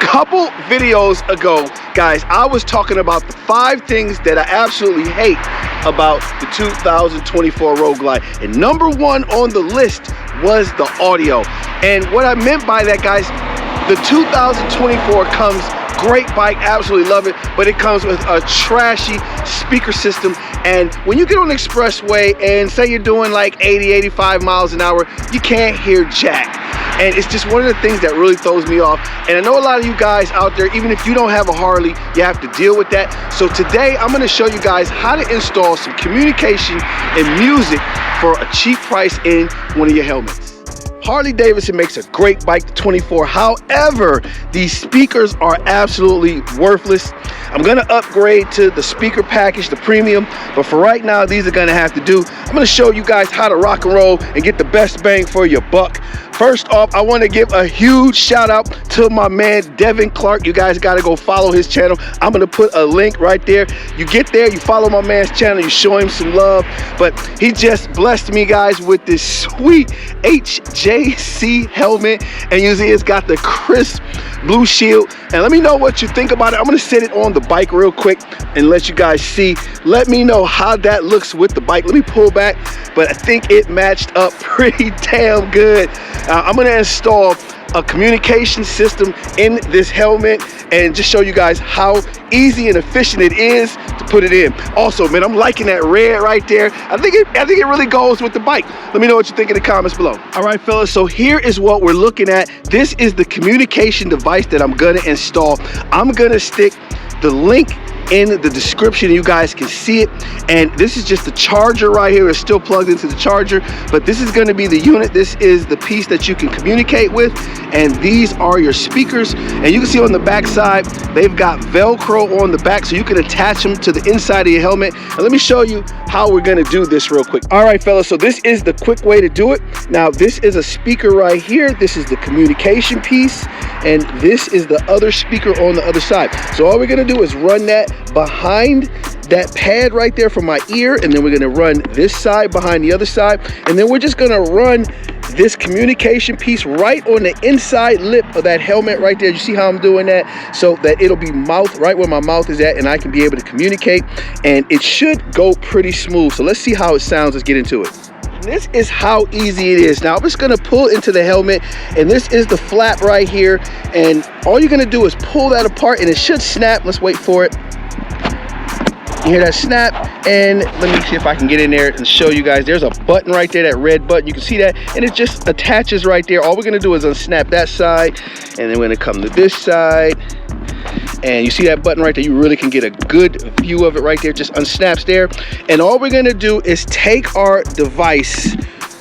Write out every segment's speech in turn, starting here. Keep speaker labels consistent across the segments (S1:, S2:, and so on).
S1: couple videos ago, guys, I was talking about the 5 things that I absolutely hate about the 2024 Road Glide. And number 1 on the list was the audio. And what I meant by that, guys, the 2024 comes great bike, absolutely love it, but it comes with a trashy speaker system. And when you get on the expressway and say you're doing like 80, 85 miles an hour, you can't hear jack. And it's just one of the things that really throws me off. And I know a lot of you guys out there, even if you don't have a Harley, you have to deal with that. So today I'm going to show you guys how to install some communication and music for a cheap price in one of your helmets. Harley-Davidson makes a great bike, the 24. However, these speakers are absolutely worthless. I'm gonna upgrade to the speaker package, the premium, but for right now, these are gonna have to do. I'm gonna show you guys how to rock and roll and get the best bang for your buck. First off, I want to give a huge shout out to my man Devin Clark. You guys got to go follow his channel. I'm going to put a link right there. You get there, you follow my man's channel, you show him some love. But he just blessed me, guys, with this sweet HJC helmet. And you see it's got the crisp blue shield. And let me know what you think about it. I'm going to set it on the bike real quick and let you guys see. Let me know how that looks with the bike. Let me pull back, but I think it matched up pretty damn good. I'm going to install a communication system in this helmet and just show you guys how easy and efficient it is to put it in. Also, man, I'm liking that red right there. I think it really goes with the bike. Let me know what you think in the comments below. All right, fellas, so here is what we're looking at. This is the communication device that I'm going to install. I'm going to stick the link in the description. You guys can see it. And this is just the charger right here. It's still plugged into the charger, but this is going to be the unit. This is the piece that you can communicate with, and these are your speakers. And you can see on the back side, they've got Velcro on the back, so you can attach them to the inside of your helmet. And let me show you how we're going to do this real quick. All right, fellas, so this is the quick way to do it. Now, this is a speaker right here. This is the communication piece, and this is the other speaker on the other side. So all we're going to do is run that behind that pad right there from my ear, and then we're going to run this side behind the other side, and then we're just going to run this communication piece right on the inside lip of that helmet right there. You see how I'm doing that? So that it'll be mouth right where my mouth is at, and I can be able to communicate, and it should go pretty smooth. So let's see how it sounds. Let's get into it. This is how easy it is. Now I'm just going to pull into the helmet, and this is the flap right here, and all you're going to do is pull that apart and it should snap. Let's wait for it. You hear that snap, and let me see if I can get in there and show you guys. There's a button right there, that red button. You can see that, and it just attaches right there. All we're going to do is unsnap that side, and then we're going to come to this side, and you see that button right there. You really can get a good view of it right there. Just unsnaps there, and all we're going to do is take our device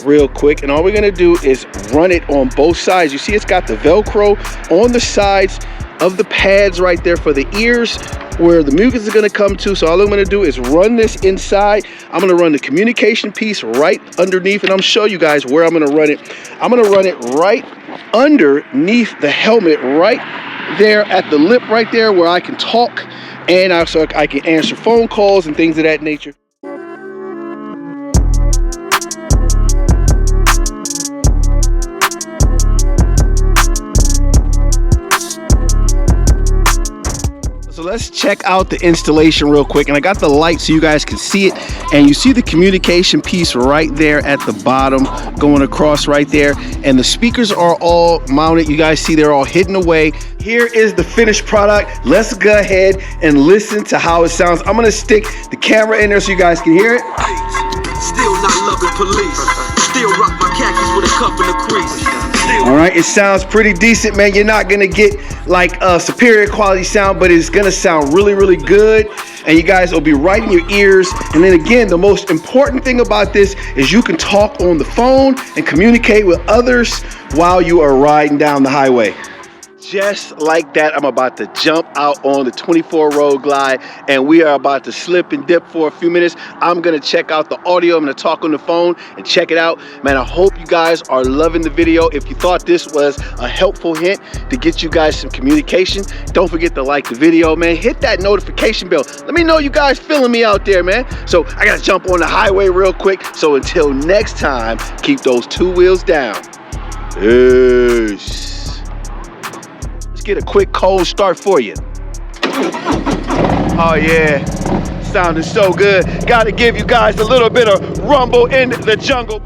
S1: real quick, and all we're going to do is run it on both sides. You see it's got the Velcro on the sides of the pads right there for the ears where the music is going to come to. So all I'm going to do is run this inside. I'm going to run the communication piece right underneath, and I'm going to show you guys where I'm going to run it. I'm going to run it right underneath the helmet, right there at the lip right there where I can talk, and also I can answer phone calls and things of that nature. So let's check out the installation real quick, and I got the light so you guys can see it, and you see the communication piece right there at the bottom going across right there, and the speakers are all mounted. You guys see they're all hidden away. Here is the finished product. Let's go ahead and listen to how it sounds. I'm gonna stick the camera in there so you guys can hear it.
S2: Still not loving police. Still rock my khakis with a cup in the crease.
S1: All right, it sounds pretty decent, man. You're not gonna get like a superior quality sound, but it's gonna sound really, really good. And you guys will be right in your ears. And then again, the most important thing about this is you can talk on the phone and communicate with others while you are riding down the highway. Just like that, I'm about to jump out on the 24 Road Glide, and we are about to slip and dip for a few minutes. I'm gonna check out the audio. I'm gonna talk on the phone and check it out. Man, I hope you guys are loving the video. If you thought this was a helpful hint to get you guys some communication, don't forget to like the video, man. Hit that notification bell. Let me know you guys feeling me out there, man. So I gotta jump on the highway real quick. So until next time, keep those 2 wheels down. Peace. get a quick cold start for you. Oh yeah, sounding so good. Gotta give you guys a little bit of rumble in the jungle.